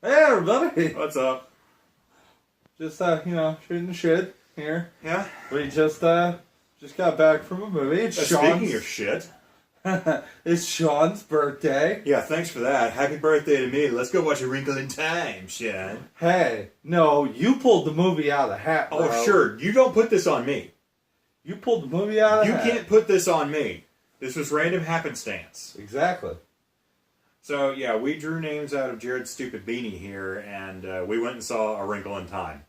Hey everybody! What's up? Just shooting the shit here. Yeah? We just got back from a movie. It's Speaking of shit. It's Sean's birthday. Yeah, thanks for that. Happy birthday to me. Let's go watch A Wrinkle in Time, Sean. Hey, no, you pulled the movie out of the hat, bro. Oh, sure. You don't put this on me. You pulled the movie out of the hat. You can't put this on me. This was random happenstance. Exactly. So, yeah, we drew names out of Jared's stupid beanie here, and we went and saw A Wrinkle in Time.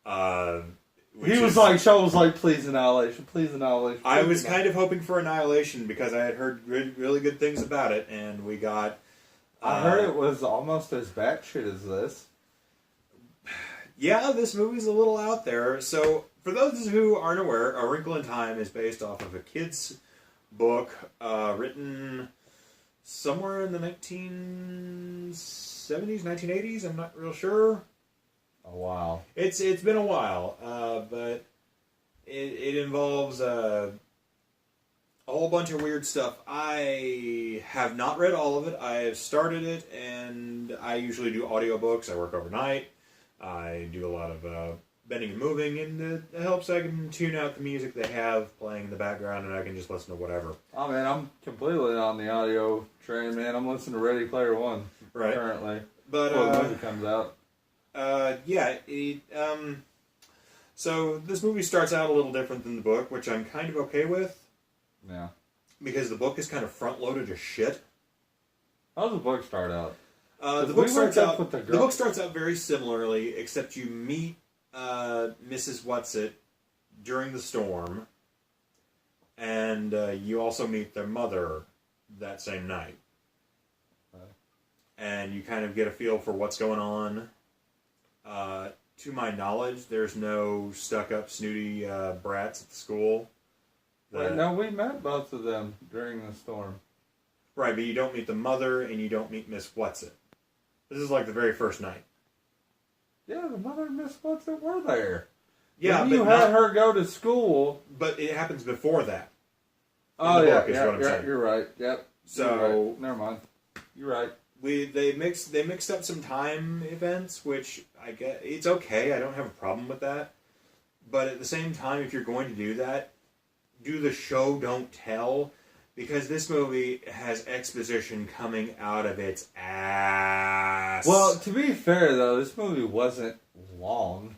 Sean was like, please Annihilation, please Annihilation. I was kind of hoping for Annihilation because I had heard really good things about it, and we got... I heard it was almost as batshit as this. Yeah, this movie's a little out there. So, for those who aren't aware, A Wrinkle in Time is based off of a kid's book written somewhere in the 1970s, 1980s. I'm not real sure. Oh, wow. It's been a while, but it involves a whole bunch of weird stuff. I have not read all of it. I have started it, and I usually do audiobooks. I work overnight. I do a lot of bending and moving, and it helps I can tune out the music they have playing in the background, and I can just listen to whatever. Oh, man, I'm completely on the audio train, man. I'm listening to Ready Player One currently. But before the movie comes out. So this movie starts out a little different than the book, which I'm kind of okay with. Yeah. Because the book is kind of front-loaded as shit. How does the book start out? The book starts out very similarly, except you meet Mrs. Whatsit during the storm, and you also meet their mother that same night. And you kind of get a feel for what's going on. To my knowledge, there's no stuck-up, snooty brats at the school. Wait, no, we met both of them during the storm. Right, but you don't meet the mother, and you don't meet Miss Whatsit. This is like the very first night. Yeah, the mother and Miss Whatsit were there. Yeah, but you had her go to school. But it happens before that. Oh, yeah, you're right. Yep. So right. Never mind. You're right. They mixed up some time events, which I get. It's okay. I don't have a problem with that. But at the same time, if you're going to do that, do the show, don't tell, because this movie has exposition coming out of its ass. Well, to be fair though, this movie wasn't long.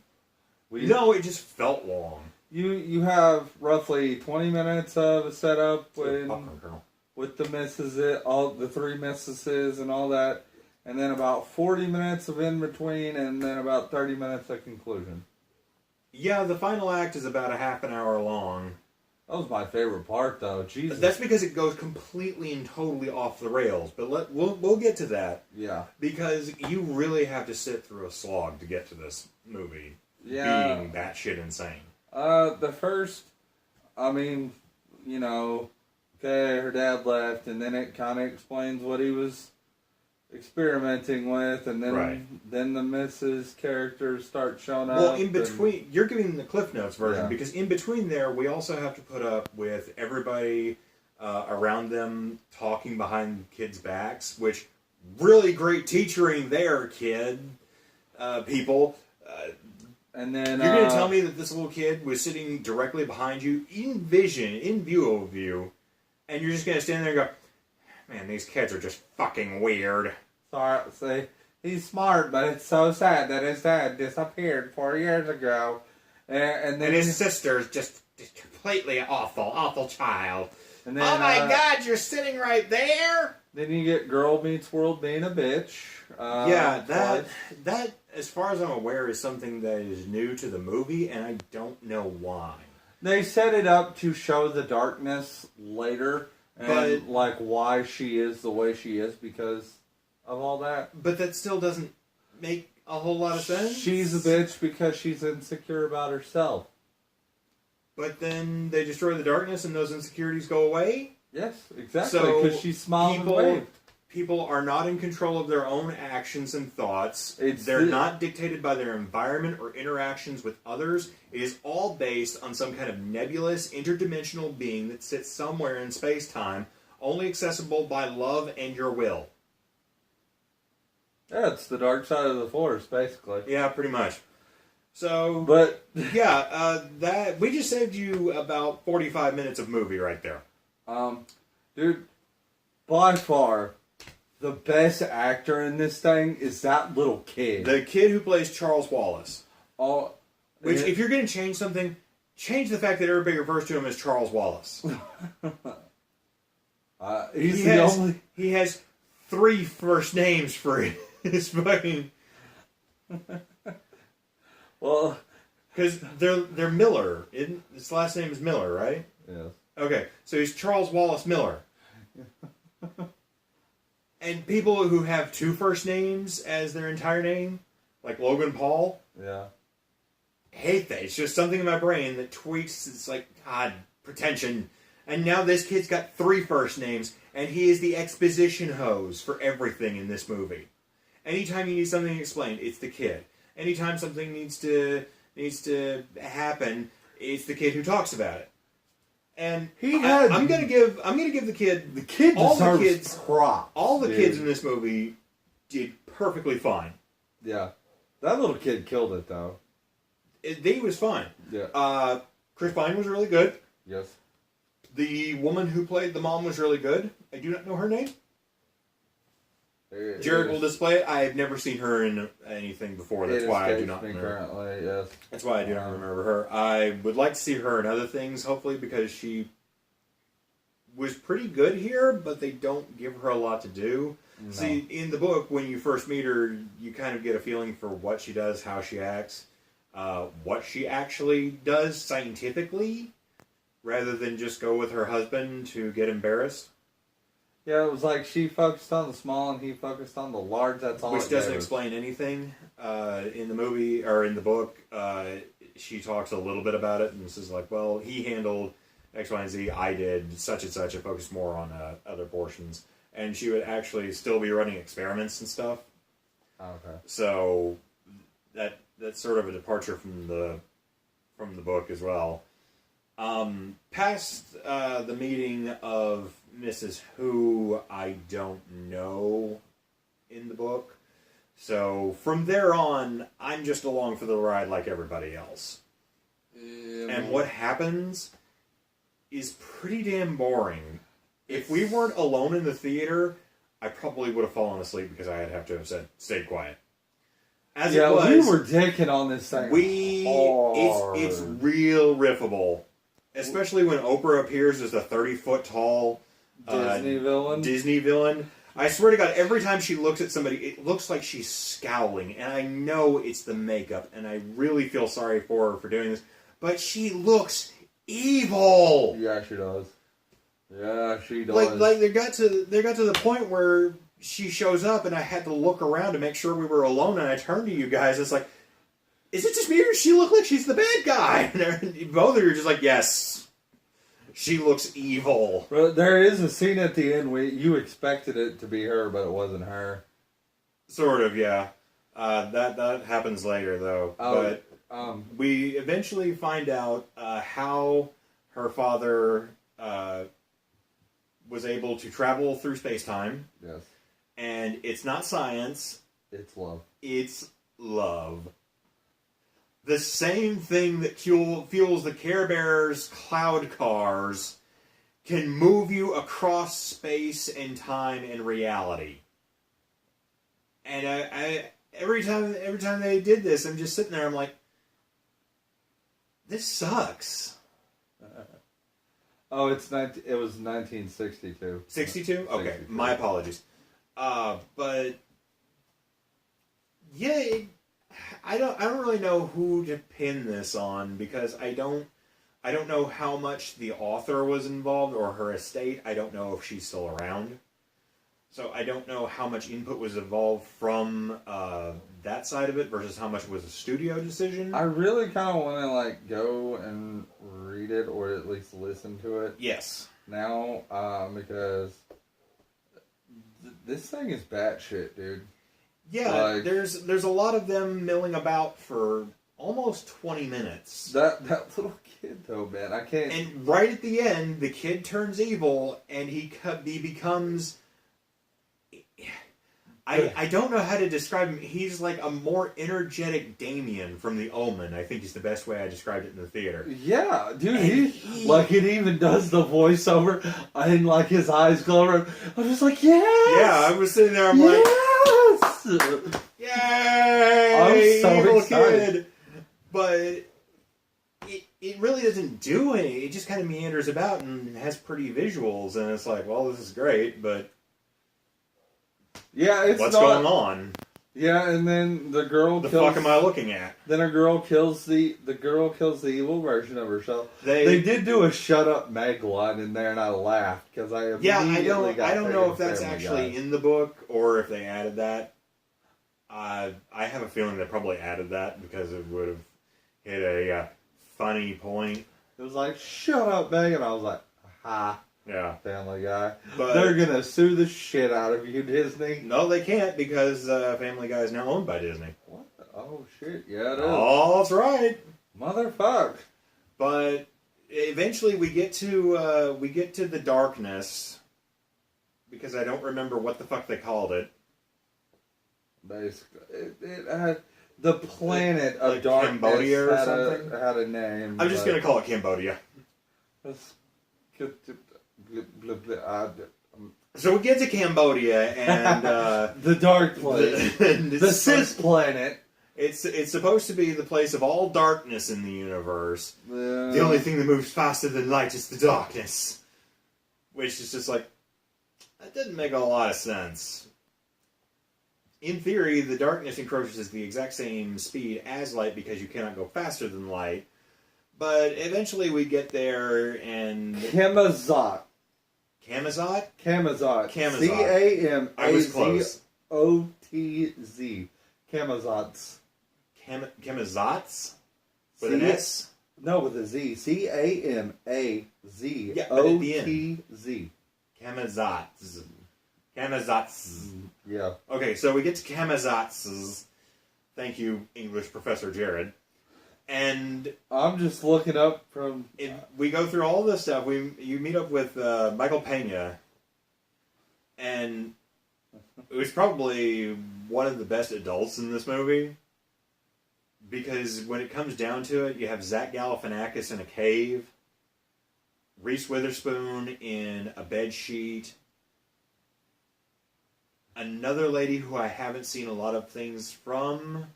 No, it just felt long. You have roughly 20 minutes of a setup with the misses, all the three misses and all that, and then about 40 minutes of in between, and then about 30 minutes of conclusion. Yeah, the final act is about a half an hour long. That was my favorite part, though. Jesus. That's because it goes completely and totally off the rails. But we'll get to that. Yeah. Because you really have to sit through a slog to get to this movie. Yeah. Being batshit insane. The first, okay, her dad left, and then it kind of explains what he was experimenting with, and then then the Mrs. characters start showing up. Well, in between, you're giving the Cliff Notes version, because in between there, we also have to put up with everybody around them talking behind kids' backs, which really great teachering there, people. And then you're going to tell me that this little kid was sitting directly behind you, in view of you, and you're just going to stand there and go, man, these kids are just fucking weird. Sorry, see, he's smart, but it's so sad that his dad disappeared 4 years ago. And then his sister's just completely awful child. And then, oh my God, you're sitting right there? Then you get Girl Meets World being a bitch. That, as far as I'm aware, is something that is new to the movie, and I don't know why. They set it up to show the darkness later, and why she is the way she is because of all that. But that still doesn't make a whole lot of sense. She's a bitch because she's insecure about herself. But then they destroy the darkness and those insecurities go away? Yes, exactly, because she's smiling and waved. People are not in control of their own actions and thoughts. They're not dictated by their environment or interactions with others. It is all based on some kind of nebulous, interdimensional being that sits somewhere in space-time, only accessible by love and your will. Yeah, it's the dark side of the Force, basically. Yeah, pretty much. So, but that we just saved you about 45 minutes of movie right there. Dude, by far, the best actor in this thing is that little kid. The kid who plays Charles Wallace. Which, if you're going to change something, change the fact that everybody refers to him as Charles Wallace. He has 3 first names for his fucking. Well, because they're Miller. His last name is Miller, right? Yes. Okay, so he's Charles Wallace Miller. And people who have 2 first names as their entire name, like Logan Paul, hate that. It's just something in my brain that tweaks. It's like, God, pretension. And now this kid's got 3 first names, and he is the exposition hose for everything in this movie. Anytime you need something explained, it's the kid. Anytime something needs to happen, it's the kid who talks about it. And I'm gonna give the kid all the kids props. All the kids in this movie did perfectly fine. Yeah, that little kid killed it though. He was fine. Yeah. Chris Pine was really good. Yes. The woman who played the mom was really good. I do not know her name. Jared will display it. I have never seen her in anything before. That's why I do not remember. Currently, yes. That's why I do not remember her. I would like to see her in other things, hopefully, because she was pretty good here, but they don't give her a lot to do. No. See, in the book, when you first meet her, you kind of get a feeling for what she does, how she acts, what she actually does scientifically, rather than just go with her husband to get embarrassed. Yeah, it was like she focused on the small and he focused on the large. That's all. Which doesn't explain anything in the movie or in the book. She talks a little bit about it and says like, "Well, he handled X, Y, and Z. I did such and such. I focused more on other portions." And she would actually still be running experiments and stuff. Okay. So that's sort of a departure from the book as well. Past the meeting of Mrs. Who, I don't know in the book. So from there on, I'm just along for the ride like everybody else. And what happens is pretty damn boring. If we weren't alone in the theater, I probably would have fallen asleep because I'd have to have stayed quiet. As it was, we were dicking on this thing. It's real riffable. Especially when Oprah appears as a 30-foot tall Disney villain. I swear to God, every time she looks at somebody, it looks like she's scowling. And I know it's the makeup, and I really feel sorry for her for doing this. But she looks evil! Yeah, she does. Yeah, she does. Like they got to the point where she shows up, and I had to look around to make sure we were alone, and I turned to you guys, it's like, is it just me or does she look like she's the bad guy? And both of you are just like, yes. She looks evil. But there is a scene at the end where you expected it to be her, but it wasn't her. Sort of, yeah. That happens later, though. But we eventually find out how her father was able to travel through space-time. Yes. And it's not science. It's love. It's love. The same thing that fuels the Care Bears cloud cars can move you across space and time and reality. And I every time they did this, I'm just sitting there, I'm like, this sucks. It was 1962. 62? Okay, 62. My apologies. But yeah, I don't really know who to pin this on because I don't know how much the author was involved or her estate. I don't know if she's still around. So I don't know how much input was involved from that side of it versus how much was a studio decision. I really kind of want to go and read it or at least listen to it. Yes. Now, because this thing is batshit, dude. Yeah, there's a lot of them milling about for almost 20 minutes. That little kid, though, man, I can't. And right at the end, the kid turns evil, and he becomes. I don't know how to describe him. He's like a more energetic Damien from The Omen. I think is the best way I described it in the theater. Yeah, dude, he like it even does the voiceover, and like his eyes glow. I'm just like, yes! Yeah, I was sitting there. I'm yes! like, yay! I'm so evil excited. kid. But it really doesn't do any. It just kind of meanders about and has pretty visuals, and it's like, well, this is great, but yeah, it's what's not, going on? Yeah, and then the girl. The kills, fuck am I looking at? Then a girl kills the evil version of herself. They did do a "Shut Up, Meg" line in there, and I laughed because I don't know if that's actually in the book or if they added that. I have a feeling they probably added that because it would have hit a funny point. It was like, "Shut up, Meg," and I was like, "Ha." Yeah. Family Guy. But they're gonna sue the shit out of you, Disney. No, they can't because Family Guy is now owned by Disney. What? Oh shit! Yeah, it is. Oh, that's right, motherfuck. But eventually, we get to the darkness because I don't remember what the fuck they called it. Basically, it had the planet of like darkness. Cambodia or something had a name. I'm just gonna call it Cambodia. So we get to Cambodia and the dark place, the Cis planet. It's supposed to be the place of all darkness in the universe. The only thing that moves faster than light is the darkness, which is just like that doesn't make a lot of sense. In theory, the darkness encroaches the exact same speed as light because you cannot go faster than light. But eventually we get there and... Camazotz. Camazotz? Camazotz. Camazotz. I was close. C-A-M-A-Z-O-T-Z. Camazotz. Camazotz? With an S? No, with a Z. C-A-M-A-Z-O-T-Z. Camazotz. Camazotz. Yeah. Okay, so we get to Camazotz. Thank you, English Professor Jared. And I'm just looking up from... we go through all this stuff. You meet up with Michael Pena. And it was probably one of the best adults in this movie. Because when it comes down to it, you have Zach Galifianakis in a cave. Reese Witherspoon in a bed sheet. Another lady who I haven't seen a lot of things from,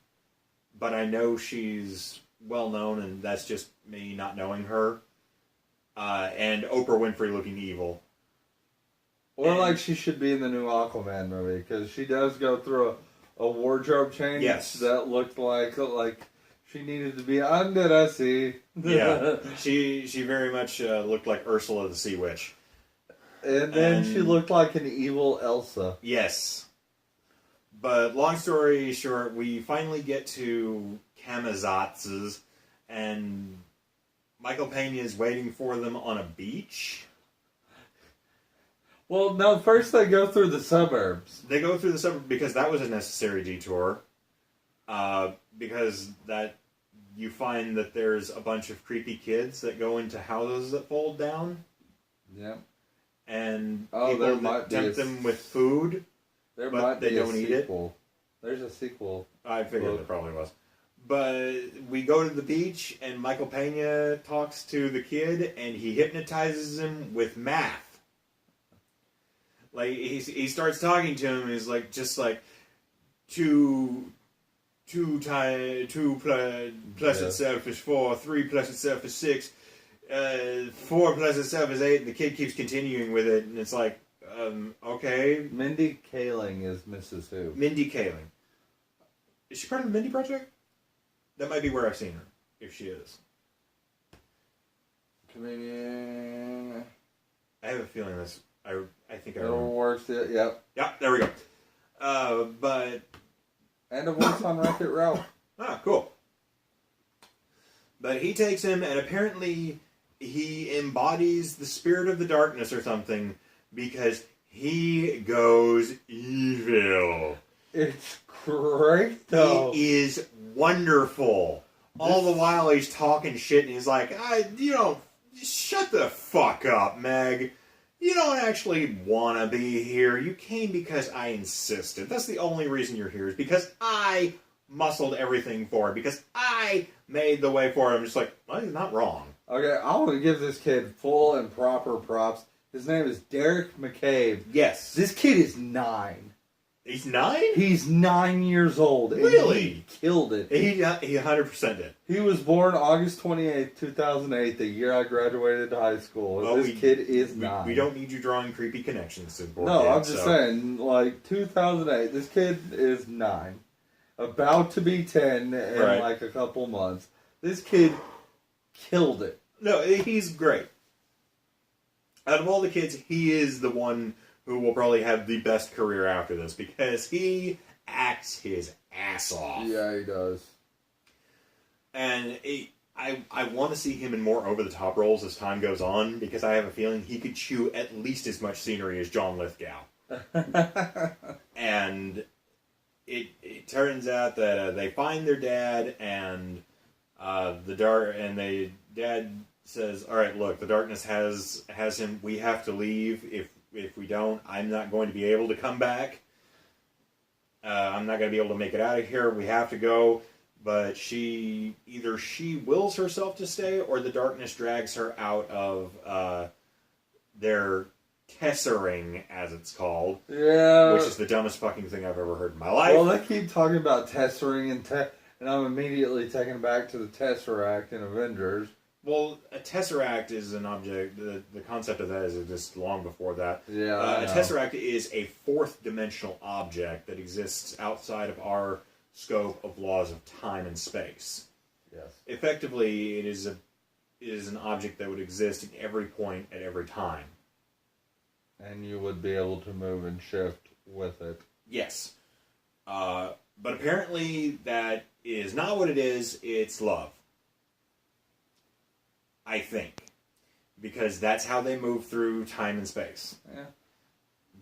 but I know she's well known, and that's just me not knowing her. And Oprah Winfrey looking evil. Or like she should be in the new Aquaman movie, because she does go through a wardrobe change that looked like she needed to be under the sea. Yeah, she very much looked like Ursula the Sea Witch. And then she looked like an evil Elsa. Yes. But long story short, we finally get to Camazotz's, and Michael Pena is waiting for them on a beach. Well, no, first they go through the suburbs. They go through the suburbs because that was a necessary detour. Because that you find that there's a bunch of creepy kids that go into houses that fold down. Yeah. And people that tempt them with food, but they don't eat it. There's a sequel. I figured there probably was. But we go to the beach, and Michael Pena talks to the kid, and he hypnotizes him with math. Like, he starts talking to him, and he's like, just like, two plus itself is 4, 3 plus itself is 6, 4 plus itself is 8, and the kid keeps continuing with it, and it's like, okay. Mindy Kaling is Mrs. Who. Mindy Kaling. Is she part of the Mindy Project? That might be where I've seen her, if she is. Comedian. I have a feeling this. I think I It works. Yep. Yeah, there we go. But and a voice on Wreck-It Ralph. Ah, cool. But he takes him, and apparently he embodies the spirit of the darkness or something, because he goes evil. It's great, though. It is wonderful. All the while he's talking shit, and he's like, you don't... Shut the fuck up, Meg. you don't actually want to be here. You came because I insisted. That's the only reason you're here, is because I muscled everything for it, because I made the way for it. I'm just like, well, he's not wrong. Okay, I want to give this kid full and proper props. His name is Derek McCabe. Yes. This kid is 9. He's 9? He's 9 years old. Really? He killed it. He 100% did. He was born August 28th, 2008, the year I graduated high school. Well, this kid is 9. We don't need you drawing creepy connections to the board. No, I'm just saying, like, 2008, this kid is 9. About to be 10 in, like, a couple months. This kid killed it. No, he's great. Out of all the kids, he is the one who will probably have the best career after this, because he acts his ass off. Yeah, he does. And I want to see him in more over-the-top roles as time goes on, because I have a feeling he could chew at least as much scenery as John Lithgow. And it turns out that they find their dad, and dad says, "All right, look, the darkness has him. We have to leave. If we don't, I'm not going to be able to come back. I'm not going to be able to make it out of here. We have to go." But either she wills herself to stay, or the darkness drags her out of their tessering, as it's called. Yeah. Which is the dumbest fucking thing I've ever heard in my life. Well, they keep talking about tessering, and I'm immediately taken back to the Tesseract in Avengers. Well, a tesseract is an object. The concept of that is exists long before that. Yeah. A tesseract is a fourth-dimensional object that exists outside of our scope of laws of time and space. Yes. Effectively, it is an object that would exist at every point at every time. And you would be able to move and shift with it. Yes. But apparently that is not what it is. It's love. I think. Because that's how they move through time and space. Yeah.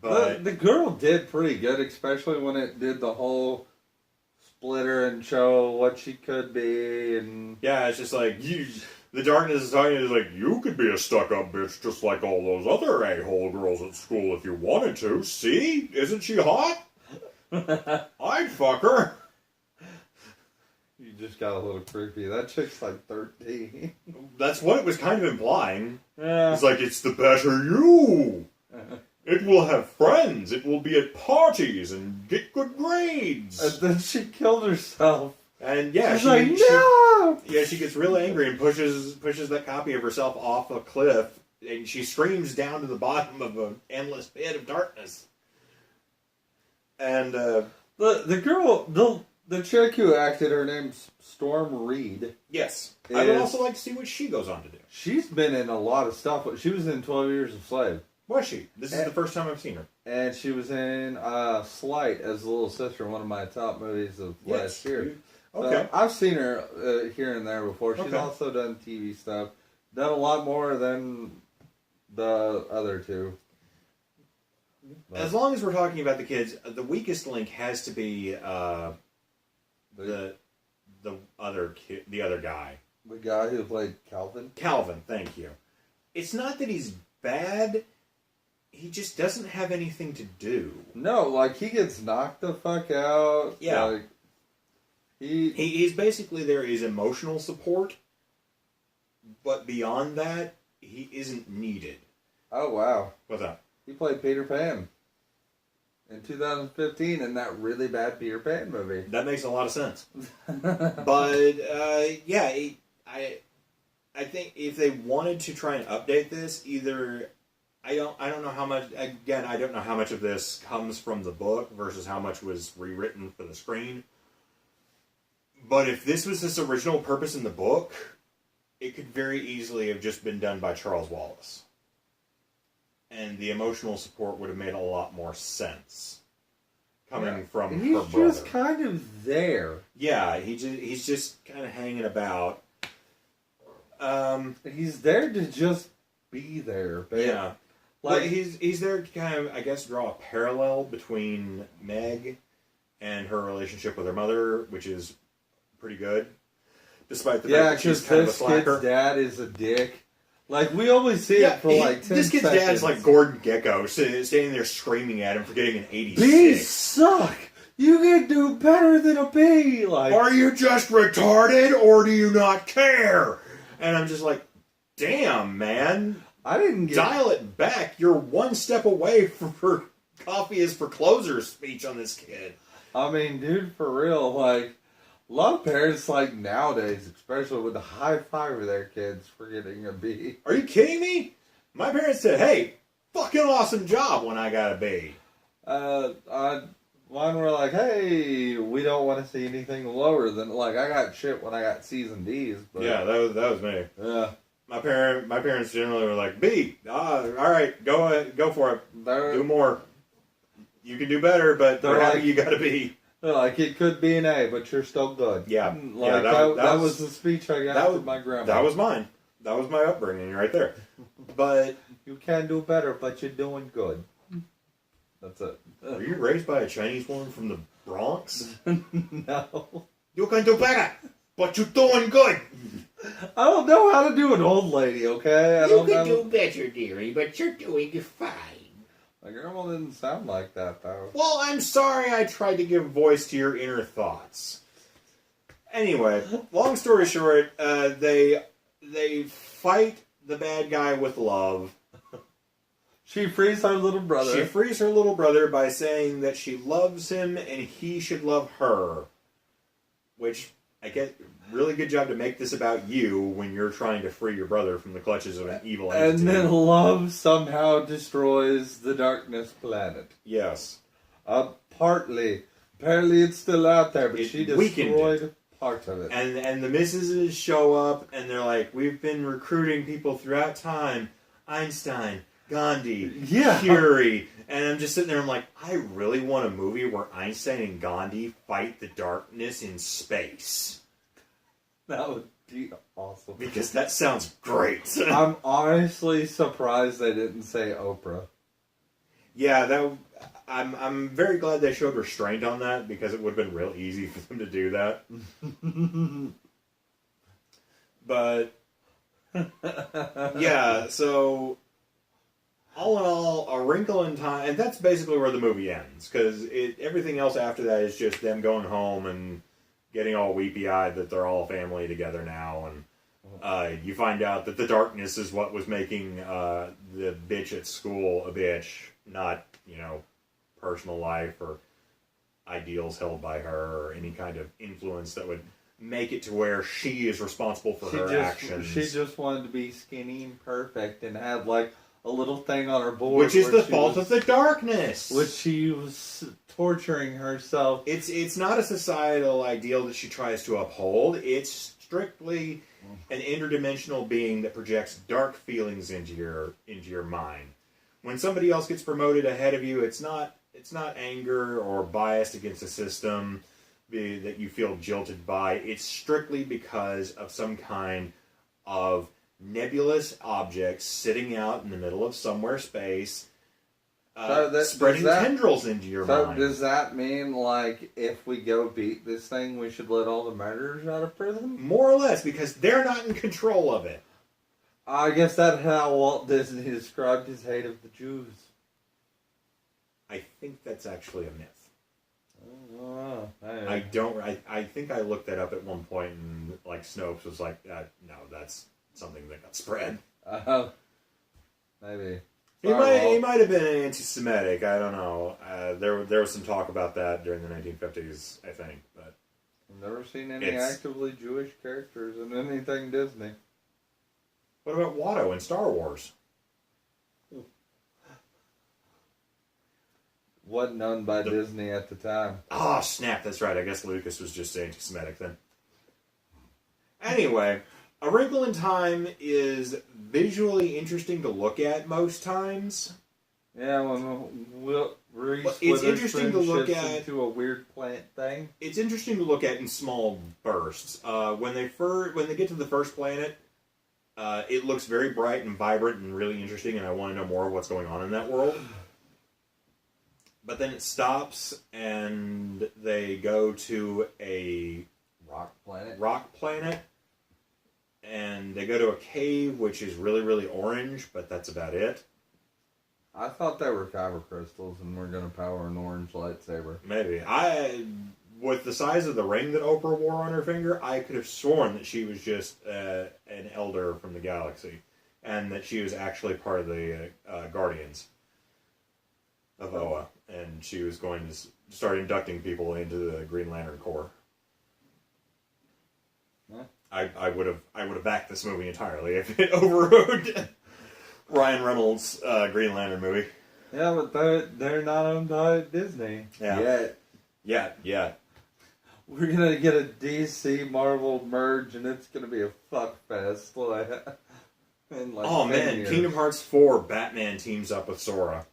But the girl did pretty good, especially when it did the whole split her and show what she could be. And yeah, it's just like, the darkness is talking, it's like, you could be a stuck-up bitch just like all those other a-hole girls at school if you wanted to. See? Isn't she hot? I'd fuck her. You just got a little creepy. That chick's like 13. That's what it was kind of implying. Yeah. It's like, it's the better you. It will have friends. It will be at parties and get good grades. And then she killed herself. And yeah, she's like, no! She gets real angry and pushes that copy of herself off a cliff, and she screams down to the bottom of an endless pit of darkness. And the girl, the chick who acted, her name's Storm Reed. Yes, I would also like to see what she goes on to do. She's been in a lot of stuff. She was in 12 Years a Slave. Was she? This is the first time I've seen her. And she was in Slight as the little sister, one of my top movies of last year. Okay. So I've seen her here and there before. She's also done TV stuff. Done a lot more than the other two. But as long as we're talking about the kids, the weakest link has to be the other guy. The guy who played Calvin? Calvin, thank you. It's not that he's bad. He just doesn't have anything to do. No, like, he gets knocked the fuck out. Yeah. Like, he's basically there as emotional support, but beyond that, he isn't needed. Oh, wow. What's that? He played Peter Pan in 2015 in that really bad Peter Pan movie. That makes a lot of sense. But, yeah, I think if they wanted to try and update this, either... I don't know how much, again, I don't know how much of this comes from the book versus how much was rewritten for the screen. But if this was his original purpose in the book, it could very easily have just been done by Charles Wallace. And the emotional support would have made a lot more sense. Coming from her brother. He's just kind of there. Yeah, he's just kind of hanging about. He's there to just be there. But yeah. Like, he's there to kind of, I guess, draw a parallel between Meg and her relationship with her mother, which is pretty good. Despite the fact that she's kind of a slacker. Kid's dad is a dick. Like, we always see it for like 10 This kid's seconds. dad's like Gordon Gekko, standing there screaming at him for getting an 86. Bees suck! You can do better than a bee! Like, are you just retarded, or do you not care? And I'm just like, damn, man. I didn't get... Dial it back. You're one step away from her coffee is for closers speech on this kid. I mean, dude, for real, like, a lot of parents, like, nowadays, especially with the high five of their kids for getting a B. Are you kidding me? My parents said, hey, fucking awesome job when I got a B. Mine were like, hey, we don't want to see anything lower than, like, I got shit when I got C's and D's. But, Yeah, that was me. Yeah. My parents generally were like, B, all right, go for it. Do more. You can do better, but they're happy you got a B. They're like, it could be an A, but you're still good. Yeah. Like, that was the speech I got from my grandma. That was mine. That was my upbringing right there. But you can do better, but you're doing good. That's it. Were you raised by a Chinese woman from the Bronx? No. You can do better, but you're doing good. I don't know how to do an old lady, okay? You can do better, dearie, but you're doing fine. My grandma didn't sound like that, though. Well, I'm sorry I tried to give voice to your inner thoughts. Anyway, long story short, they fight the bad guy with love. She frees her little brother. She frees her little brother by saying that she loves him and he should love her. Which, I get, really good job to make this about you when you're trying to free your brother from the clutches of an evil entity. And then love somehow destroys the darkness planet. Yes. Partly. Apparently it's still out there, but she destroyed part of it. And the missuses show up and they're like, we've been recruiting people throughout time. Einstein, Gandhi, Curie. And I'm just sitting there, I'm like, I really want a movie where Einstein and Gandhi fight the darkness in space. That would be awesome. Because that sounds great. I'm honestly surprised they didn't say Oprah. Yeah, I'm very glad they showed restraint on that because it would have been real easy for them to do that. But yeah, so all in all, A Wrinkle in Time, and that's basically where the movie ends because everything else after that is just them going home and getting all weepy-eyed that they're all family together now, and you find out that the darkness is what was making the bitch at school a bitch, not, personal life or ideals held by her or any kind of influence that would make it to where she is responsible for her actions. She just wanted to be skinny and perfect and had, like, a little thing on her board. Which is the fault of the darkness. Which she was torturing herself. It's not a societal ideal that she tries to uphold. It's strictly an interdimensional being that projects dark feelings into your mind. When somebody else gets promoted ahead of you, it's not anger or bias against the system that you feel jilted by. It's strictly because of some kind of nebulous object sitting out in the middle of somewhere space, spreading tendrils into your mind. So does that mean, like, if we go beat this thing, we should let all the murderers out of prison? More or less, because they're not in control of it. I guess that's how Walt Disney described his hate of the Jews. I think that's actually a myth. Oh, I think I looked that up at one point, and like Snopes was like, no, that's something that got spread. Maybe. He might have been anti-Semitic. I don't know. There was some talk about that during the 1950s, I think. But I've never seen any actively Jewish characters in anything Disney. What about Watto in Star Wars? Wasn't owned by Disney at the time. Oh, snap, that's right. I guess Lucas was just anti-Semitic then. Anyway, A Wrinkle in Time is visually interesting to look at most times. Yeah, when it's interesting to look at into a weird plant thing. It's interesting to look at in small bursts. When they get to the first planet, it looks very bright and vibrant and really interesting, and I want to know more of what's going on in that world. But then it stops, and they go to a rock planet, and they go to a cave which is really, really orange, but that's about it. I thought they were kyber crystals and we're going to power an orange lightsaber. Maybe. With the size of the ring that Oprah wore on her finger, I could have sworn that she was just an elder from the galaxy, and that she was actually part of the Guardians of Oa, and she was going to start inducting people into the Green Lantern Corps. Huh? I would have backed this movie entirely if it overrode Ryan Reynolds' Green Lantern movie. Yeah, but they're not owned by Disney yet. Yeah. We're gonna get a DC Marvel merge, and it's gonna be a fuck fest. Like, in like 10 man, years. Kingdom Hearts 4, Batman teams up with Sora.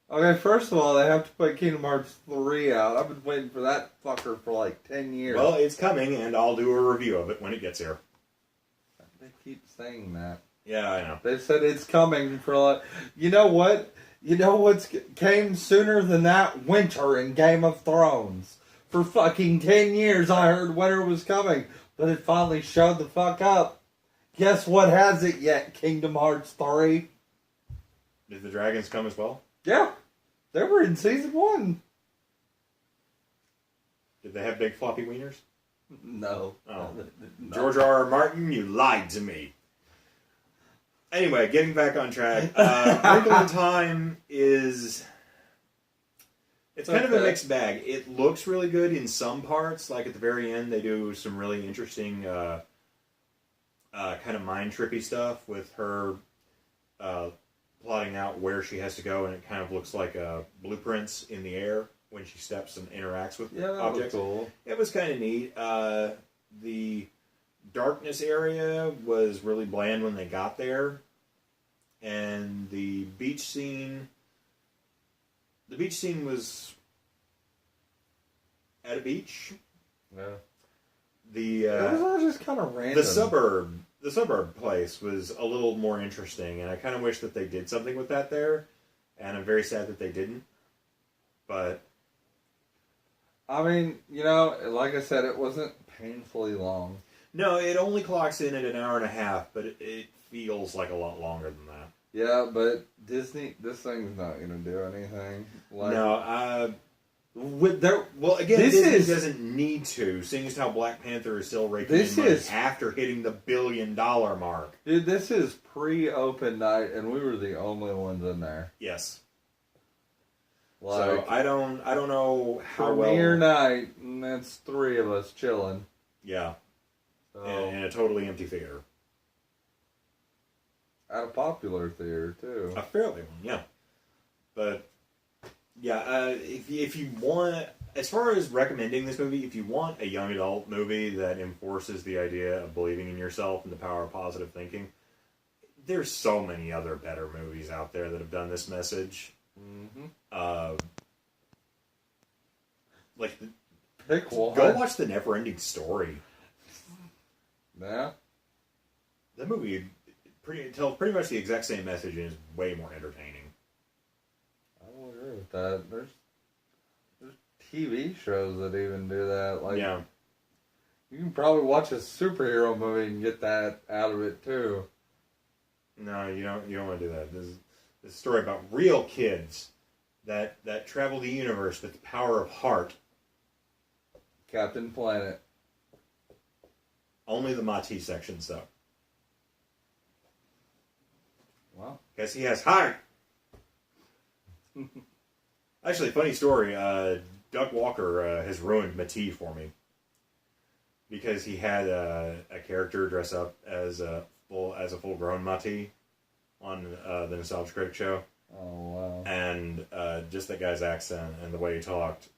Okay, first of all, they have to put Kingdom Hearts 3 out. I've been waiting for that fucker for like 10 years. Well, it's coming, and I'll do a review of it when it gets here. They keep saying that. Yeah, I know. They said it's coming for like... You know what? You know what's came sooner than that? Winter in Game of Thrones. For fucking 10 years I heard winter was coming, but it finally showed the fuck up. Guess what hasn't yet? Kingdom Hearts 3. Did the dragons come as well? Yeah. They were in season 1. Did they have big floppy wieners? No. Oh. No. George R. Martin, you lied to me. Anyway, getting back on track. Wrinkle in Time is... It's kind of a mixed bag. It looks really good in some parts. Like at the very end, they do some really interesting kind of mind-trippy stuff with her plotting out where she has to go, and it kind of looks like blueprints in the air when she steps and interacts with objects. Was cool. It was kind of neat. The darkness area was really bland when they got there, and the beach scene was at a beach. Yeah. It was all just kind of random. The suburb place was a little more interesting, and I kind of wish that they did something with that there, and I'm very sad that they didn't. But I mean, you know, like I said, it wasn't painfully long. no, it only clocks in at an hour and a half, but it feels like a lot longer than that. Yeah, but Disney, this thing's not going to do anything. Like, No, with their, well, again, This Disney is- doesn't need to, seeing as how Black Panther is still raking in This money is- after hitting the $1 billion mark. dude, this is pre-open night, and we were the only ones in there. Yes. Like, So I don't know how premiere well. night, and that's 3 of us chilling. Yeah, So, in a totally empty theater. at a popular theater too. A fairly one, yeah. But yeah, if you want, as far as recommending this movie, if you want a young adult movie that enforces the idea of believing in yourself and the power of positive thinking, there's so many other better movies out there that have done this message. Mm-hmm. Like, Pick one. go watch The Neverending Story. Yeah. That movie tells pretty much the exact same message and is way more entertaining. I will agree with that. There's TV shows that even do that. Like, Yeah. you can probably watch a superhero movie and get that out of it too. No, you don't want to do that. This is a story about real kids that travel the universe with the power of heart. Captain Planet. Only the Mati sections, though. Well, Because he has heart. Actually, funny story. Doug Walker has ruined Mati for me. Because he had a character dress up as a full-grown Mati on the Nostalgia Critic show. oh wow. And just that guy's accent and the way he talked,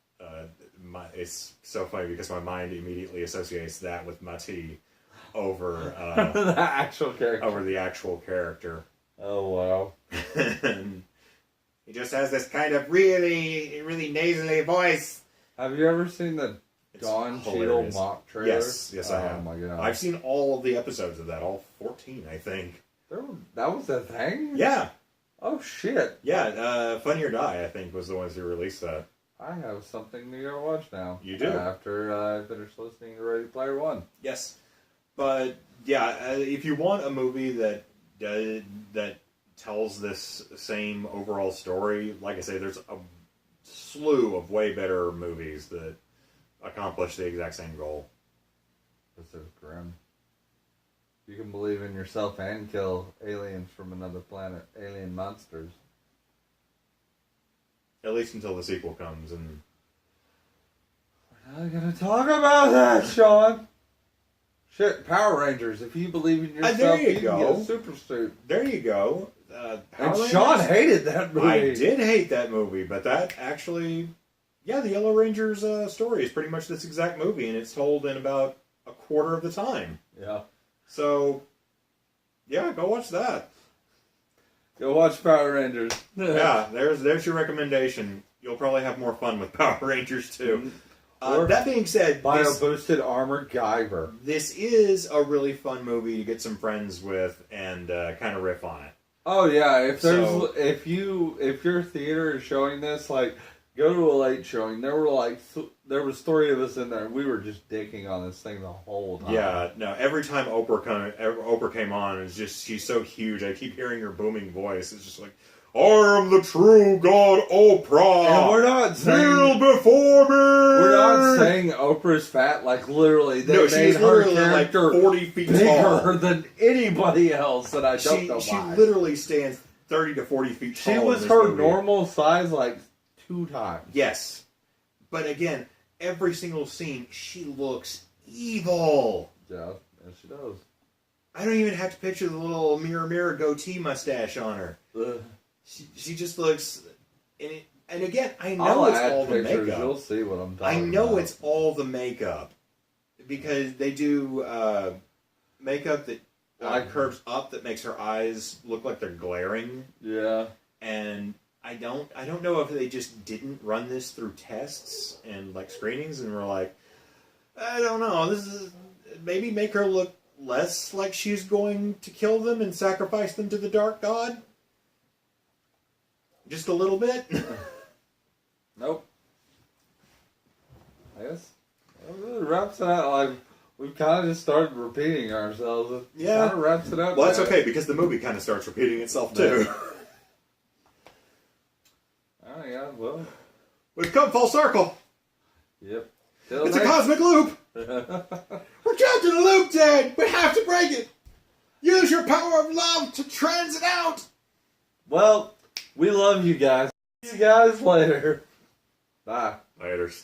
it's so funny because my mind immediately associates that with Mati over The actual character. over the actual character. Oh wow. And he just has this kind of really, really nasally voice. Have you ever seen the It's Don hilarious. Cheadle mock trailer? Yes, I have. Oh my god. I've seen all of the episodes of that, all 14, I think. That was a thing? Yeah, Oh shit. yeah. Funny or Die, I think, was the ones who released that. I have something to go watch now. You do? After I finish listening to Ready Player One. Yes. But yeah, if you want a movie that tells this same overall story, like I say, there's a slew of way better movies that accomplish the exact same goal. This is grim. You can believe in yourself and kill aliens from another planet, alien monsters. At least until the sequel comes, and We're not gonna talk about that, Sean. Shit, Power Rangers. If you believe in yourself, there you can go. get a super suit. there you go. And Power Sean Rangers? hated that movie. I did hate that movie, but that actually, yeah, the Yellow Rangers story is pretty much this exact movie, and it's told in about a quarter of the time. Yeah. So, yeah, go watch that. Go watch Power Rangers. Yeah, there's your recommendation. You'll probably have more fun with Power Rangers too. Or That being said, Bio-boosted armored Guyver. this is a really fun movie to get some friends with and kind of riff on it. Oh yeah, if there's So- if your theater is showing this, like go to a late showing. There was 3 of us in there, and we were just dicking on this thing the whole time. Yeah, no. Every time Oprah came on, it's just she's so huge. I keep hearing her booming voice. It's just like, I am the true God, Oprah. And we're not saying kneel before me. we're not saying Oprah's fat. Like literally, they No, made she's her literally like character 40 feet bigger tall. than anybody else, and I don't know She why. literally stands 30 to 40 feet tall. She in was this her movie. normal size like 2 times. Yes, but again, every single scene, she looks evil. Yeah, yes, she does. I don't even have to picture the little mirror goatee mustache on her. Ugh. She just looks, and again, I know I'll it's add all the pictures. makeup. You'll see what I'm I talking know about. it's all the makeup because they do makeup that curves up that makes her eyes look like they're glaring, Yeah. and I don't know if they just didn't run this through tests and like screenings and were like, I don't know, this is maybe make her look less like she's going to kill them and sacrifice them to the dark god. Just a little bit. Nope. I guess that really wraps it up. Like we've kind of just started repeating ourselves. It Yeah. kind of wraps it up. Well, that's man. okay because the movie kind of starts repeating itself too. Oh yeah. Well. We've come full circle. Yep. It's a cosmic loop. We're trapped in a loop, Dad. We have to break it. Use your power of love to transit out. Well, we love you guys. See you guys later. Bye. Laters.